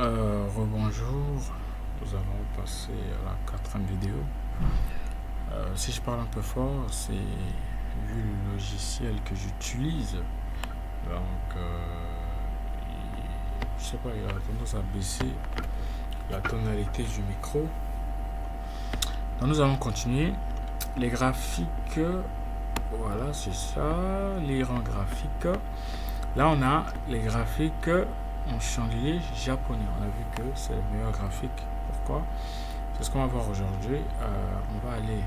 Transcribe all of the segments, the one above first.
Rebonjour, nous allons passer à la quatrième vidéo. Si je parle un peu fort, c'est vu le logiciel que j'utilise. Donc, je sais pas, il a tendance à baisser la tonalité du micro. Donc, nous allons continuer. Les graphiques, voilà, c'est ça. Lire en graphique. Là, on a les graphiques en chandelier japonais. On a vu que c'est le meilleur graphique. Pourquoi? C'est ce qu'on va voir aujourd'hui. On va aller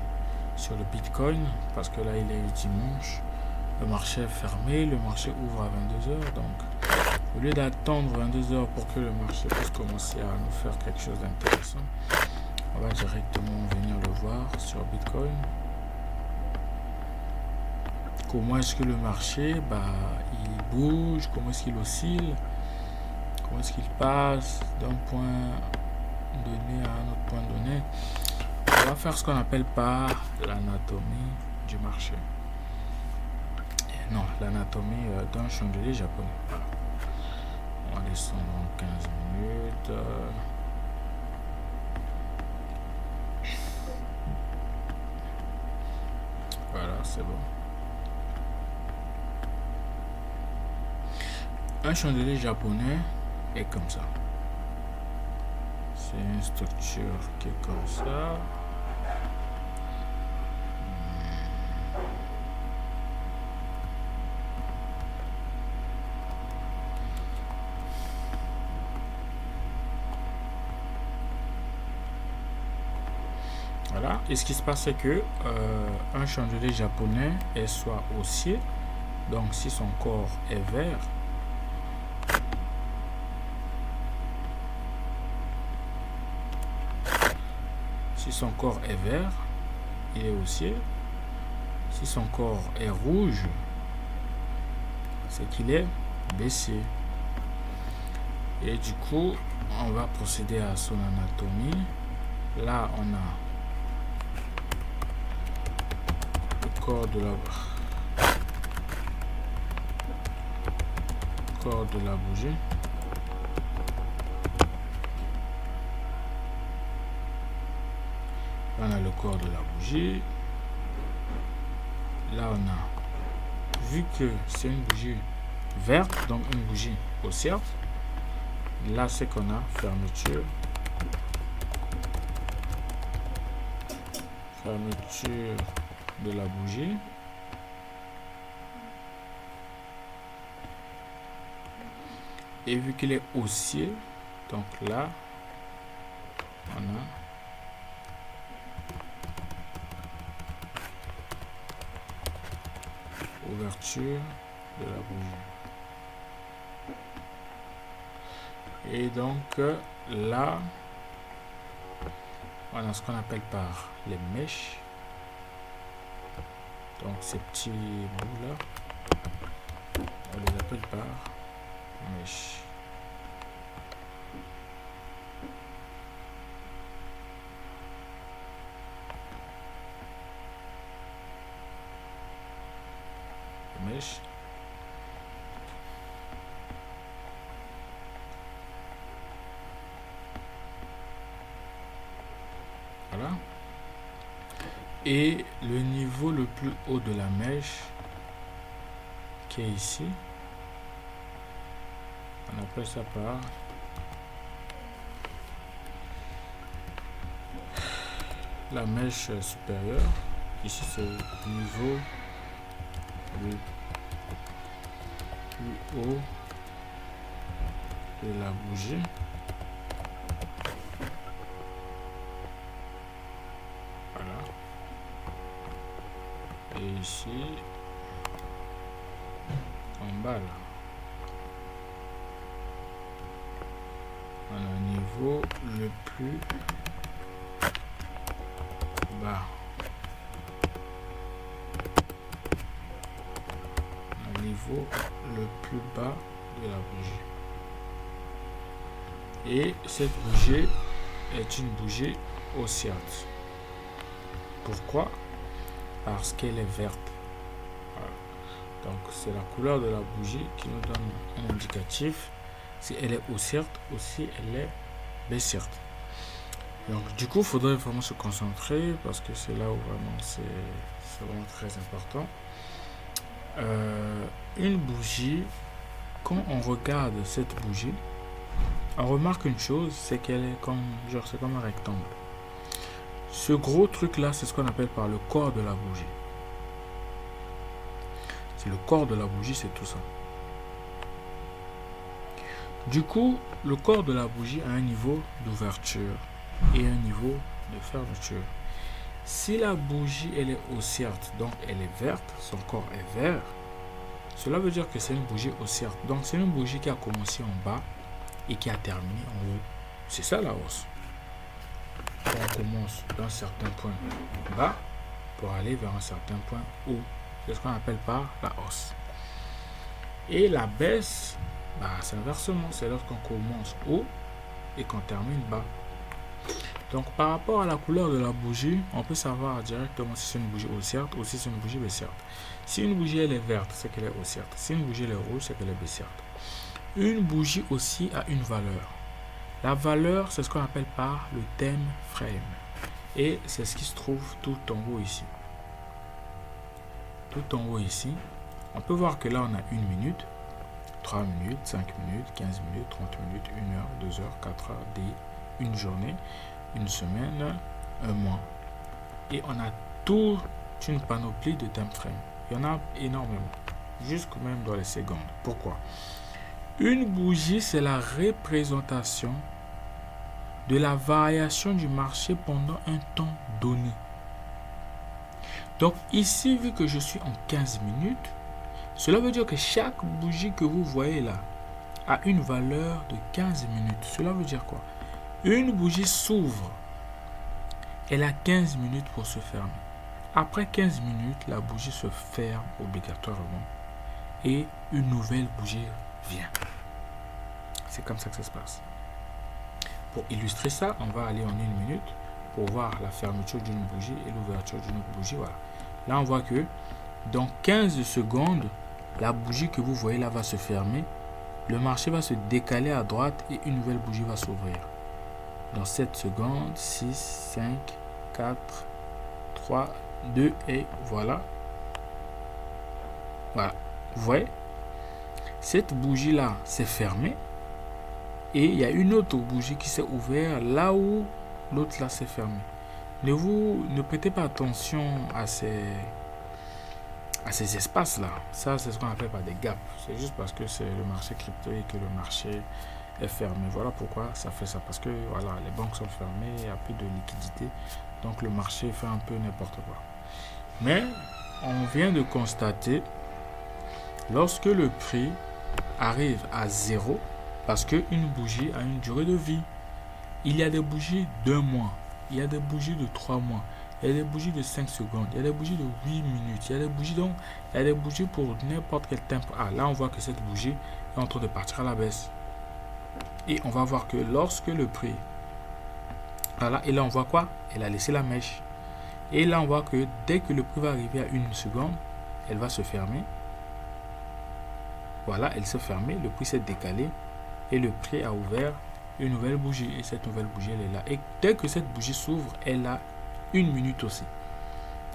sur le Bitcoin parce que là il est dimanche. Le marché est fermé. Le marché ouvre à 22h. Donc au lieu d'attendre 22h pour que le marché puisse commencer à nous faire quelque chose d'intéressant, on va directement venir le voir sur Bitcoin. Comment est-ce que le marché il bouge, comment est-ce qu'il oscille, comment est-ce qu'il passe d'un point donné à un autre point donné. On va faire ce qu'on appelle par l'anatomie du marché. Et non, l'anatomie d'un chandelier japonais. Voilà. On va descendre en 15 minutes. Voilà, c'est bon. Un chandelier japonais est comme ça. C'est une structure qui est comme ça. Voilà. Et ce qui se passe, c'est que un chandelier japonais est soit haussier, donc si son corps est vert, si son corps est vert, il est haussier. Si son corps est rouge, c'est qu'il est baissier. Et du coup, on va procéder à son anatomie. Là, on a le corps de la bougie. Là, on a le corps de la bougie. Là, on a, vu que c'est une bougie verte, donc une bougie haussière, là, c'est qu'on a fermeture de la bougie. Et vu qu'il est haussier, donc là, on a ouverture de la bougie. Et donc là, on a ce qu'on appelle par les mèches. Donc ces petits bouts là, on les appelle par mèches. Mèches. Voilà. Et le niveau le plus haut de la mèche qui est ici, on appelle ça par la mèche supérieure. Ici c'est le niveau le plus haut de la bougie. Voilà. Et ici, en bas là, on a un niveau le plus bas. Un niveau le plus bas de la bougie. Et cette bougie est une bougie haussière. Pourquoi? Parce qu'elle est verte. Voilà. Donc c'est la couleur de la bougie qui nous donne un indicatif Si elle est haussière, aussi elle est baissière. Donc du coup, il faudrait vraiment se concentrer parce que c'est là où vraiment c'est vraiment très important. Une bougie, quand on regarde cette bougie, on remarque une chose, c'est qu'elle est comme, genre, c'est comme un rectangle. Ce gros truc là, c'est ce qu'on appelle par le corps de la bougie. C'est le corps de la bougie, c'est tout ça. Du coup, le corps de la bougie a un niveau d'ouverture et un niveau de fermeture. Si la bougie elle est haussière, donc elle est verte, son corps est vert, cela veut dire que c'est une bougie haussière. Donc c'est une bougie qui a commencé en bas et qui a terminé en haut. C'est ça la hausse. On commence d'un certain point bas pour aller vers un certain point haut. C'est ce qu'on appelle par la hausse. Et la baisse, c'est inversement. C'est lorsqu'on commence haut et qu'on termine bas. Donc par rapport à la couleur de la bougie, on peut savoir directement si c'est une bougie haussière ou si c'est une bougie baissière. Si une bougie elle est verte, c'est qu'elle est haussière. Si une bougie elle est rouge, c'est qu'elle est baissière. Une bougie aussi a une valeur. La valeur, c'est ce qu'on appelle par le time frame. Et c'est ce qui se trouve tout en haut ici. Tout en haut ici, on peut voir que là on a 1 minute, 3 minutes, 5 minutes, 15 minutes, 30 minutes, 1 heure, 2 heures, 4 heures, une journée, une semaine, un mois. Et on a toute une panoplie de time frame. Il y en a énormément, jusque même dans les secondes. Pourquoi? Une bougie, c'est la représentation de la variation du marché pendant un temps donné. Donc ici, vu que je suis en 15 minutes, cela veut dire que chaque bougie que vous voyez là a une valeur de 15 minutes. Cela veut dire quoi? Une bougie s'ouvre. Elle a 15 minutes pour se fermer. Après 15 minutes, la bougie se ferme obligatoirement. Et une nouvelle bougie vient. C'est comme ça que ça se passe. Pour illustrer ça, on va aller en 1 minute pour voir la fermeture d'une bougie et l'ouverture d'une autre bougie. Voilà. Là, on voit que dans 15 secondes, la bougie que vous voyez là va se fermer. Le marché va se décaler à droite et une nouvelle bougie va s'ouvrir. Dans 7 secondes, 6, 5, 4, 3, 2 et voilà. Voilà. Vous voyez? Cette bougie-là s'est fermée. Et il y a une autre bougie qui s'est ouverte là où l'autre là s'est fermée. Ne prêtez pas attention à ces espaces-là. Ça, c'est ce qu'on appelle par des gaps. C'est juste parce que c'est le marché crypto et que le marché est fermé. Voilà pourquoi ça fait ça. Parce que voilà, les banques sont fermées, il n'y a plus de liquidité. Donc le marché fait un peu n'importe quoi. Mais on vient de constater, lorsque le prix arrive à 0, parce qu'une bougie a une durée de vie. Il y a des bougies d'1 mois. Il y a des bougies de 3 mois. Il y a des bougies de 5 secondes. Il y a des bougies de 8 minutes. Il y a des bougies donc, il y a des bougies pour n'importe quel temps. Ah, là on voit que cette bougie est en train de partir à la baisse. Et on va voir que lorsque le prix... Voilà, et là on voit quoi? Elle a laissé la mèche. Et là on voit que dès que le prix va arriver à 1 seconde, elle va se fermer. Voilà, elle s'est fermée. Le prix s'est décalé. Et le prix a ouvert une nouvelle bougie. Et cette nouvelle bougie, elle est là. Et dès que cette bougie s'ouvre, elle a 1 minute aussi.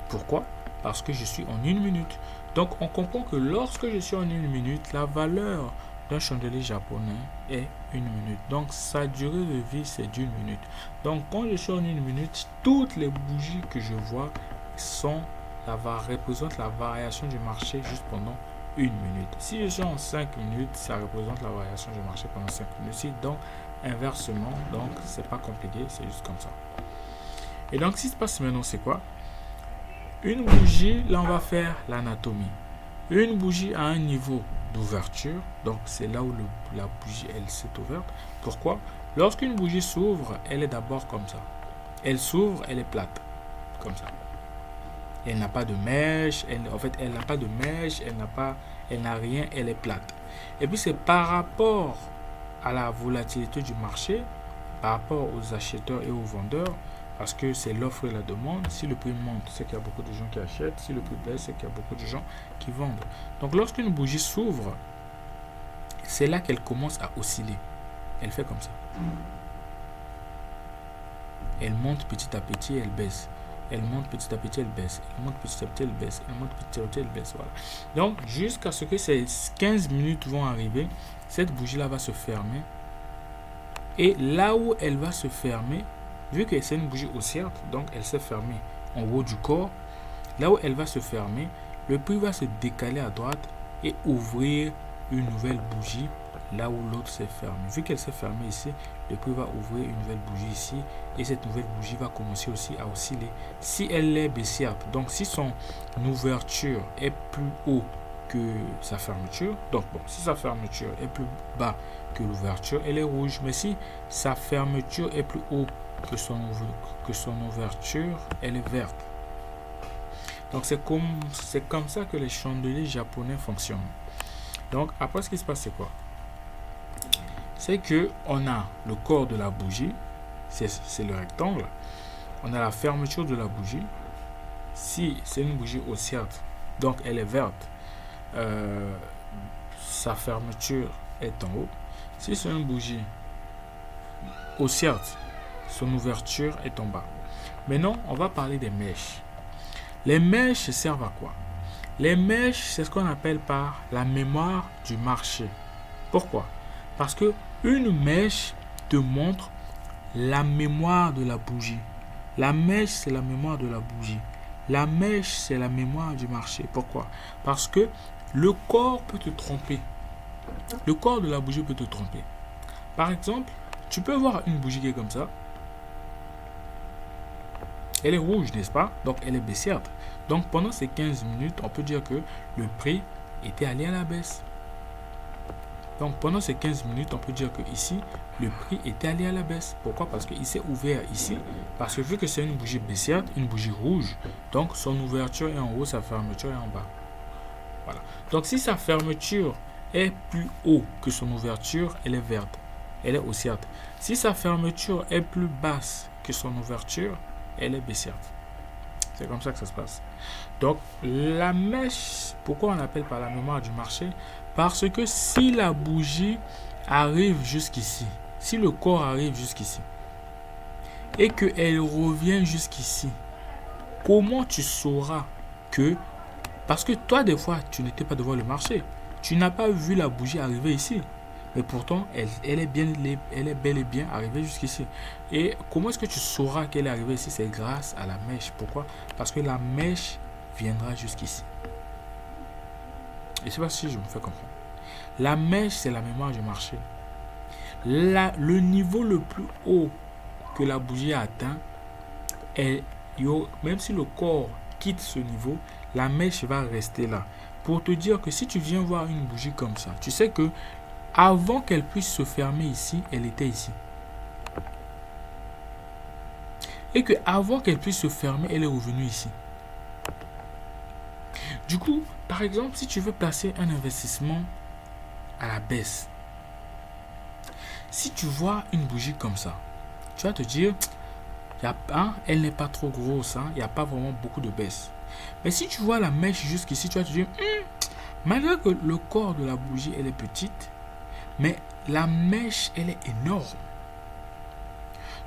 Pourquoi? Parce que je suis en 1 minute. Donc, on comprend que lorsque je suis en 1 minute, la valeur d'un chandelier japonais est 1 minute. Donc, sa durée de vie, c'est d'1 minute. Donc, quand je suis en 1 minute, toutes les bougies que je vois représentent la variation du marché juste pendant 1 minute. Si je suis en 5 minutes, ça représente la variation du marché pendant 5 minutes. Si donc inversement, donc c'est pas compliqué, c'est juste comme ça. Et donc ce qui se passe maintenant, c'est quoi? Une bougie, là on va faire l'anatomie. Une bougie a un niveau d'ouverture, donc c'est là où la bougie elle s'est ouverte. Pourquoi? Lorsqu'une bougie s'ouvre, elle est d'abord comme ça. Elle s'ouvre, elle est plate, comme ça. Elle n'a pas de mèche, elle n'a pas de mèche, elle n'a rien, elle est plate. Et puis c'est par rapport à la volatilité du marché, par rapport aux acheteurs et aux vendeurs, parce que c'est l'offre et la demande. Si le prix monte, c'est qu'il y a beaucoup de gens qui achètent. Si le prix baisse, c'est qu'il y a beaucoup de gens qui vendent. Donc lorsqu'une bougie s'ouvre, c'est là qu'elle commence à osciller. Elle fait comme ça. Elle monte petit à petit, elle baisse. Elle monte petit à petit, elle baisse. Elle monte petit à petit, elle baisse. Elle monte petit à petit, elle baisse. Voilà. Donc, jusqu'à ce que ces 15 minutes vont arriver, cette bougie-là va se fermer. Et là où elle va se fermer, vu que c'est une bougie haussière, donc elle s'est fermée en haut du corps, là où elle va se fermer, le prix va se décaler à droite et ouvrir une nouvelle bougie là où l'autre s'est fermée. Vu qu'elle s'est fermée ici, le prix va ouvrir une nouvelle bougie ici et cette nouvelle bougie va commencer aussi à osciller. Si elle est baissière, donc si son ouverture est plus haut que sa fermeture, donc bon, si sa fermeture est plus bas que l'ouverture, elle est rouge. Mais si sa fermeture est plus haut que son ouverture, elle est verte. Donc c'est comme ça que les chandeliers japonais fonctionnent. Donc après, ce qui se passe, c'est quoi? C'est que on a le corps de la bougie, c'est le rectangle. On a la fermeture de la bougie. Si c'est une bougie haussière, donc elle est verte, sa fermeture est en haut. Si c'est une bougie haussière, son ouverture est en bas. Maintenant, on va parler des mèches. Les mèches servent à quoi? Les mèches, c'est ce qu'on appelle par la mémoire du marché. Pourquoi? Parce que une mèche te montre la mémoire de la bougie. La mèche, c'est la mémoire de la bougie. La mèche, c'est la mémoire du marché. Pourquoi? Parce que le corps peut te tromper. Le corps de la bougie peut te tromper. Par exemple, tu peux voir une bougie qui est comme ça. Elle est rouge, n'est-ce pas? Donc, elle est baissière. Donc, pendant ces 15 minutes, on peut dire que le prix était allé à la baisse. Donc, pendant ces 15 minutes, on peut dire que ici, le prix était allé à la baisse. Pourquoi? Parce qu'il s'est ouvert ici. Parce que vu que c'est une bougie baissière, une bougie rouge, donc son ouverture est en haut, sa fermeture est en bas. Voilà. Donc, si sa fermeture est plus haut que son ouverture, elle est verte. Elle est haussière. Si sa fermeture est plus basse que son ouverture, elle est baissière. C'est comme ça que ça se passe. Donc, la mèche, pourquoi on l'appelle par la mémoire du marché? Parce que si la bougie arrive jusqu'ici, si le corps arrive jusqu'ici, et qu'elle revient jusqu'ici, comment tu sauras que... Parce que toi, des fois, tu n'étais pas devant le marché. Tu n'as pas vu la bougie arriver ici. Mais pourtant, elle est bel et bien arrivée jusqu'ici. Et comment est-ce que tu sauras qu'elle est arrivée ici? C'est grâce à la mèche. Pourquoi? Parce que la mèche viendra jusqu'ici. Et je ne sais pas si je me fais comprendre. La mèche, c'est la mémoire du marché. Le niveau le plus haut que la bougie a atteint, même si le corps quitte ce niveau, la mèche va rester là. Pour te dire que si tu viens voir une bougie comme ça, tu sais que avant qu'elle puisse se fermer ici, elle était ici. Et que avant qu'elle puisse se fermer, elle est revenue ici. Du coup, par exemple, si tu veux placer un investissement à la baisse, si tu vois une bougie comme ça, tu vas te dire, elle n'est pas trop grosse, il n'y a pas vraiment beaucoup de baisse. Mais si tu vois la mèche jusqu'ici, tu vas te dire, malgré que le corps de la bougie, elle est petite, mais la mèche, elle est énorme.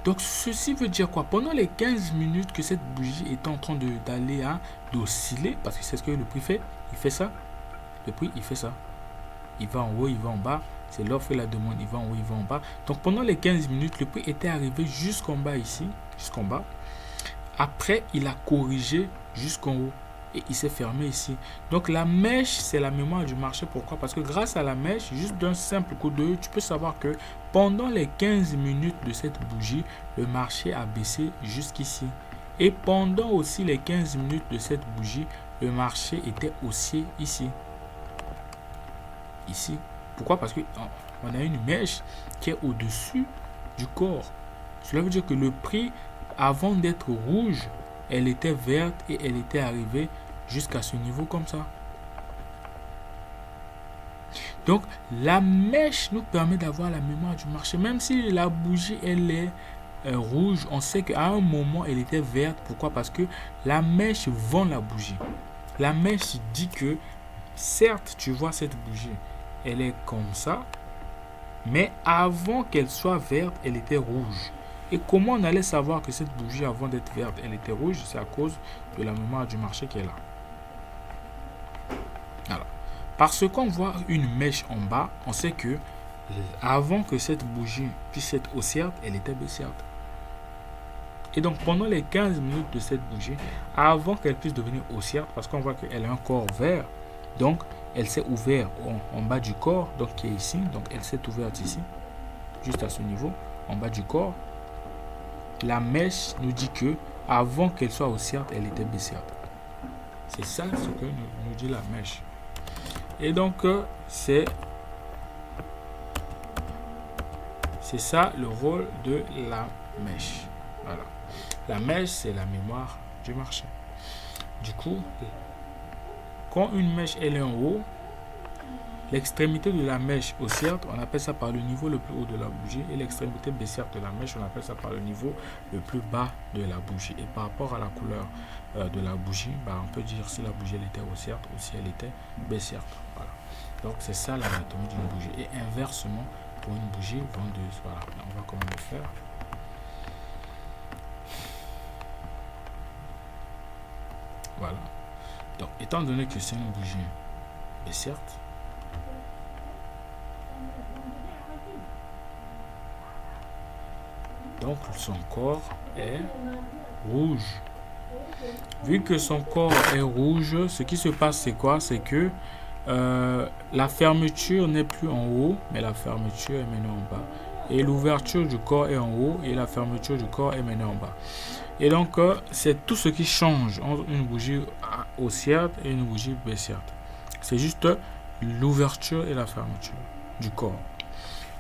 Donc, ceci veut dire quoi? Pendant les 15 minutes que cette bougie est en train d'aller d'osciller, parce que c'est ce que le prix fait, il fait ça. Le prix, il fait ça. Il va en haut, il va en bas. C'est l'offre et la demande. Il va en haut, il va en bas. Donc, pendant les 15 minutes, le prix était arrivé jusqu'en bas ici, jusqu'en bas. Après, il a corrigé jusqu'en haut. Et il s'est fermé ici. Donc la mèche, c'est la mémoire du marché. Pourquoi? Parce que grâce à la mèche, juste d'un simple coup d'œil, tu peux savoir que pendant les 15 minutes de cette bougie, le marché a baissé jusqu'ici. Et pendant aussi les 15 minutes de cette bougie, le marché était haussier ici. Ici. Pourquoi? Parce qu'on a une mèche qui est au-dessus du corps. Cela veut dire que le prix, avant d'être rouge, elle était verte et elle était arrivée jusqu'à ce niveau comme ça. Donc, la mèche nous permet d'avoir la mémoire du marché. Même si la bougie, elle est rouge, on sait qu'à un moment, elle était verte. Pourquoi? Parce que la mèche vend la bougie. La mèche dit que, certes, tu vois cette bougie, elle est comme ça. Mais avant qu'elle soit verte, elle était rouge. Et comment on allait savoir que cette bougie, avant d'être verte, elle était rouge? C'est à cause de la mémoire du marché qui est là. Alors, parce qu'on voit une mèche en bas, on sait que avant que cette bougie puisse être haussière, elle était baissière. Et donc, pendant les 15 minutes de cette bougie, avant qu'elle puisse devenir haussière, parce qu'on voit qu'elle a un corps vert, donc elle s'est ouverte en bas du corps, donc qui est ici, donc elle s'est ouverte ici, juste à ce niveau, en bas du corps. La mèche nous dit que avant qu'elle soit haussière, elle était baissière. C'est ça ce que nous dit la mèche. Et donc, c'est ça le rôle de la mèche. Voilà. La mèche, c'est la mémoire du marché. Du coup, quand une mèche elle est en haut, l'extrémité de la mèche haussière, on appelle ça par le niveau le plus haut de la bougie, et l'extrémité baissière de la mèche, on appelle ça par le niveau le plus bas de la bougie. Et par rapport à la couleur de la bougie, on peut dire si la bougie elle était haussière ou si elle était baissière. Voilà. Donc c'est ça l'anatomie d'une bougie. Et inversement, pour une bougie vendeuse. Voilà, on va comment le faire. Voilà. Donc, étant donné que c'est une bougie baissière, donc son corps est rouge. Vu que son corps est rouge, ce qui se passe, c'est quoi? C'est que la fermeture n'est plus en haut, mais la fermeture est maintenant en bas. Et l'ouverture du corps est en haut et la fermeture du corps est maintenant en bas. Et donc, c'est tout ce qui change entre une bougie haussière et une bougie baissière. C'est juste l'ouverture et la fermeture du corps.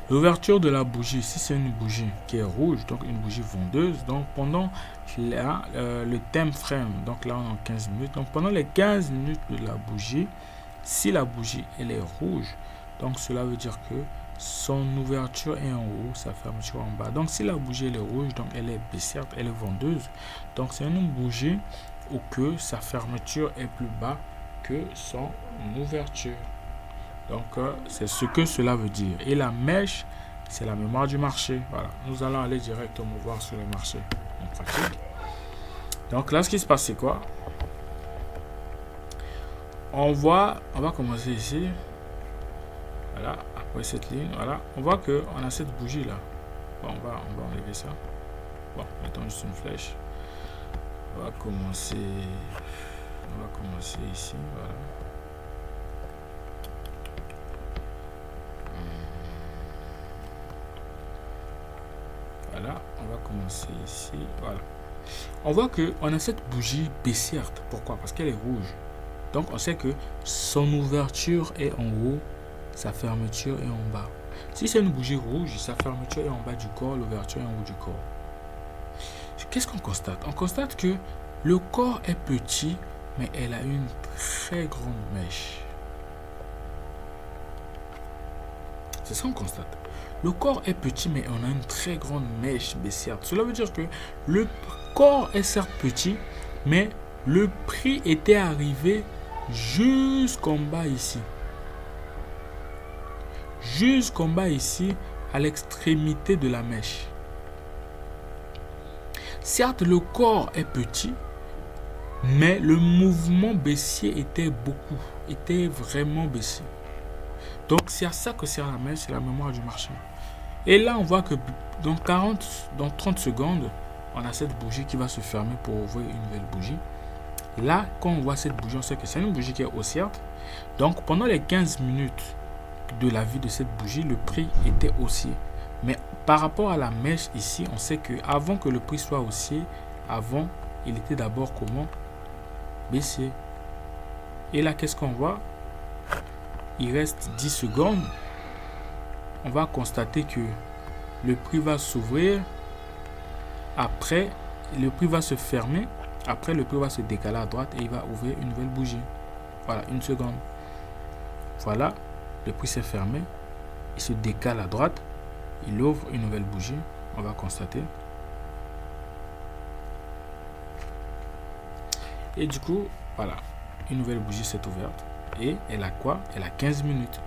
L'ouverture de la bougie, si c'est une bougie qui est rouge, donc une bougie vendeuse, donc pendant le time frame, donc là on est en 15 minutes, donc pendant les 15 minutes de la bougie, si la bougie elle est rouge, donc cela veut dire que son ouverture est en haut, sa fermeture en bas. Donc si la bougie elle est rouge, donc elle est baissière, elle est vendeuse. Donc c'est une bougie où que sa fermeture est plus bas que son ouverture. Donc c'est ce que cela veut dire. Et la mèche, c'est la mémoire du marché. Voilà, nous allons aller directement voir sur le marché en pratique. Donc là, ce qui se passe, c'est quoi? On va commencer ici. Voilà, après cette ligne, voilà, on voit que on a cette bougie là. Bon, on va enlever ça. Bon, mettons juste une flèche. On va commencer ici, voilà. Voilà, on va commencer ici, voilà. On voit que on a cette bougie baissière. Pourquoi? Parce qu'elle est rouge. Donc on sait que son ouverture est en haut, sa fermeture est en bas. Si c'est une bougie rouge, sa fermeture est en bas du corps, l'ouverture est en haut du corps. Qu'est-ce qu'on constate? On constate que le corps est petit, mais elle a une très grande mèche. C'est ça qu'on constate. Le corps est petit, mais on a une très grande mèche baissière. Cela veut dire que le corps est certes petit, mais le prix était arrivé jusqu'en bas ici. Jusqu'en bas ici, à l'extrémité de la mèche. Certes, le corps est petit, mais le mouvement baissier était vraiment baissier. Donc, c'est à ça que sert la mèche, c'est la mémoire du marché. Et là, on voit que dans 30 secondes, on a cette bougie qui va se fermer pour ouvrir une nouvelle bougie. Là, quand on voit cette bougie, on sait que c'est une bougie qui est haussière. Donc, pendant les 15 minutes de la vie de cette bougie, le prix était haussier. Mais par rapport à la mèche ici, on sait que avant que le prix soit haussier, avant, il était d'abord comment? Baissier. Et là, qu'est-ce qu'on voit? Il reste 10 secondes. On va constater que le prix va s'ouvrir. Après, le prix va se fermer. Après, le prix va se décaler à droite et il va ouvrir une nouvelle bougie. Voilà, une seconde. Voilà, le prix s'est fermé. Il se décale à droite. Il ouvre une nouvelle bougie. On va constater. Et du coup, voilà, une nouvelle bougie s'est ouverte. Et elle a quoi? Elle a 15 minutes.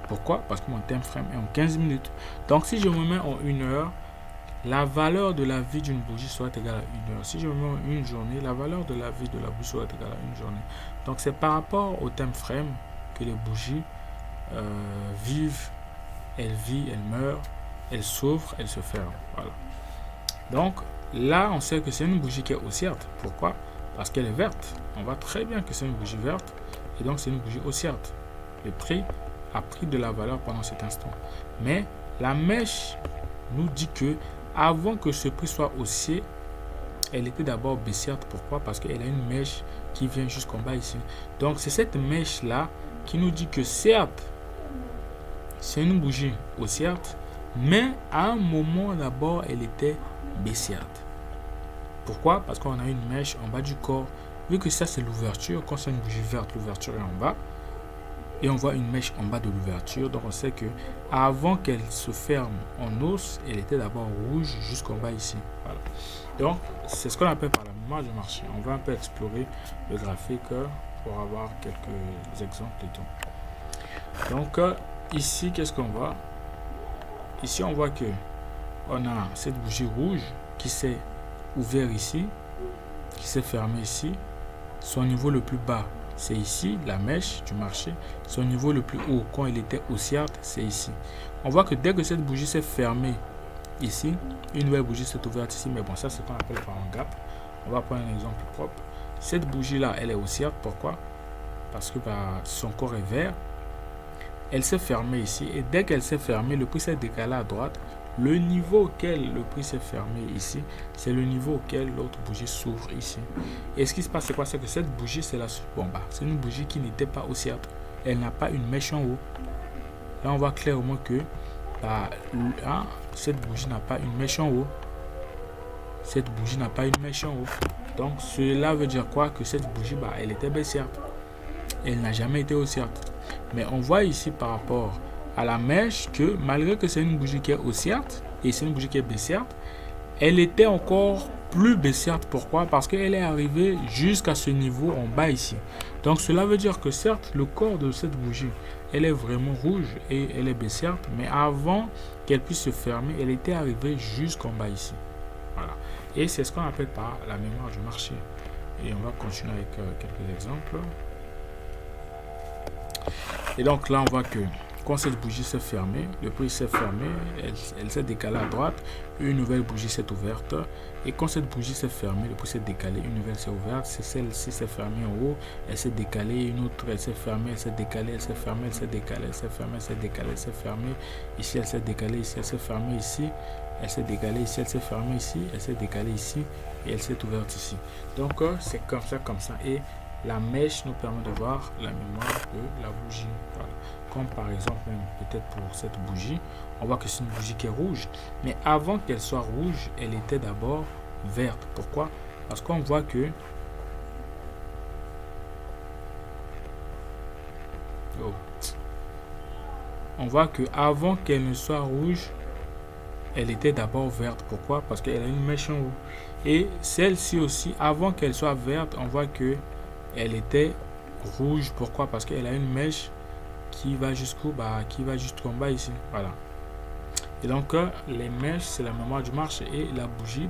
Pourquoi? Parce que mon time frame est en 15 minutes. Donc si je me mets en 1 heure, la valeur de la vie d'une bougie soit égale à 1 heure. Si je me mets en une journée, la valeur de la vie de la bougie soit égale à une journée. Donc c'est par rapport au time frame que les bougies vivent. Elles vivent, elles meurent, elles s'ouvrent, elles se ferment. Voilà. Donc là, on sait que c'est une bougie qui est haussière. Pourquoi? Parce qu'elle est verte. On voit très bien que c'est une bougie verte. Et donc c'est une bougie haussière. Le prix a pris de la valeur pendant cet instant. Mais la mèche nous dit que avant que ce prix soit haussier, elle était d'abord baissière. Pourquoi? Parce qu'elle a une mèche qui vient jusqu'en bas ici. Donc c'est cette mèche là qui nous dit que certes c'est une bougie haussière, mais à un moment d'abord elle était baissière. Pourquoi? Parce qu'on a une mèche en bas du corps. Vu que ça c'est l'ouverture, quand c'est une bougie verte, l'ouverture est en bas. Et on voit une mèche en bas de l'ouverture. Donc on sait que avant qu'elle se ferme en os, elle était d'abord rouge jusqu'en bas ici. Voilà. Donc c'est ce qu'on appelle par la mémoire du marché. On va un peu explorer le graphique pour avoir quelques exemples et tout. Donc ici, qu'est-ce qu'on voit? Ici on voit que on a cette bougie rouge qui s'est ouverte ici, qui s'est fermée ici. Son niveau le plus bas, c'est ici, la mèche du marché. Son niveau le plus haut, quand il était haussière, c'est ici. On voit que dès que cette bougie s'est fermée ici, une nouvelle bougie s'est ouverte ici. Mais bon, ça, c'est ce qu'on appelle par un gap. On va prendre un exemple propre. Cette bougie-là, elle est haussière. Pourquoi? Parce que son corps est vert. Elle s'est fermée ici. Et dès qu'elle s'est fermée, le prix s'est décalé à droite. Le niveau auquel le prix s'est fermé ici, c'est le niveau auquel l'autre bougie s'ouvre ici. Et ce qui se passe, c'est quoi? C'est que cette bougie, c'est la bomba. C'est une bougie qui n'était pas haussière. Elle n'a pas une mèche en haut. Là, on voit clairement que cette bougie n'a pas une mèche en haut. Cette bougie n'a pas une mèche en haut. Donc, cela veut dire quoi? Que cette bougie, elle était baissière. Elle n'a jamais été haussière. Mais on voit ici par rapport à la mèche que malgré que c'est une bougie qui est haussière et c'est une bougie qui est baissière, elle était encore plus baissière. Pourquoi? Parce qu'elle est arrivée jusqu'à ce niveau en bas ici. Donc cela veut dire que certes le corps de cette bougie elle est vraiment rouge et elle est baissière, mais avant qu'elle puisse se fermer, elle était arrivée jusqu'en bas ici. Voilà. Et c'est ce qu'on appelle par la mémoire du marché. Et on va continuer avec quelques exemples. Et donc là on voit que quand cette bougie s'est fermée, le prix s'est fermé, elle s'est décalée à droite, une nouvelle bougie s'est ouverte. Et quand cette bougie s'est fermée, le prix s'est décalé, une nouvelle s'est ouverte. Celle-ci s'est fermée en haut, elle s'est décalée, une autre elle s'est fermée, elle s'est décalée, elle s'est fermée, elle s'est décalée, elle s'est fermée, elle s'est décalée, elle s'est fermée. Ici elle s'est décalée, ici elle s'est fermée, ici elle s'est décalée, ici elle s'est fermée, ici elle s'est décalée, ici et elle s'est ouverte ici. Donc c'est comme ça. Et la mèche nous permet de voir la mémoire de la bougie. Voilà. Comme par exemple, peut-être pour cette bougie, on voit que c'est une bougie qui est rouge. Mais avant qu'elle soit rouge, elle était d'abord verte. Pourquoi? Parce qu'on voit que avant qu'elle ne soit rouge, elle était d'abord verte. Pourquoi? Parce qu'elle a une mèche en haut. Et celle-ci aussi, avant qu'elle soit verte, on voit que elle était rouge. Pourquoi? Parce qu'elle a une mèche qui va jusqu'en bas ici. Voilà. Et donc les mèches, c'est la mémoire du marché. Et la bougie,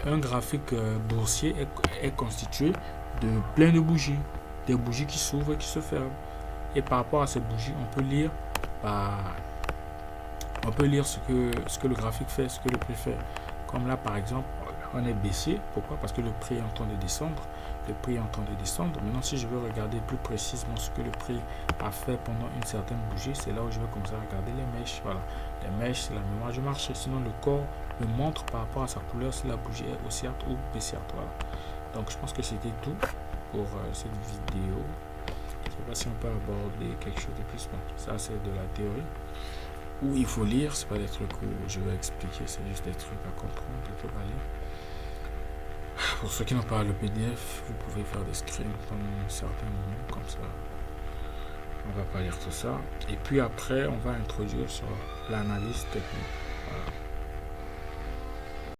un graphique boursier est constitué de plein de bougies. Des bougies qui s'ouvrent et qui se ferment. Et par rapport à ces bougies, on peut lire ce que le graphique fait, ce que le prix fait. Comme là par exemple, on est baissier. Pourquoi? Parce que le prix est en train de descendre. Le prix est en train de descendre. Maintenant, si je veux regarder plus précisément ce que le prix a fait pendant une certaine bougie, c'est là où je vais comme ça regarder les mèches. Voilà. Les mèches, c'est la mémoire du marché. Sinon, le corps me montre par rapport à sa couleur si la bougie est haussière ou baissière. Voilà. Donc, je pense que c'était tout pour cette vidéo. Je ne sais pas si on peut aborder quelque chose de plus. Bon, ça, c'est de la théorie. Où il faut lire, c'est pas des trucs où je vais expliquer, c'est juste des trucs à comprendre, des trucs à lire. Pour ceux qui n'ont pas le PDF, vous pouvez faire des screens pendant un certain moment, comme ça. On va pas lire tout ça. Et puis après, on va introduire sur l'analyse technique. Voilà.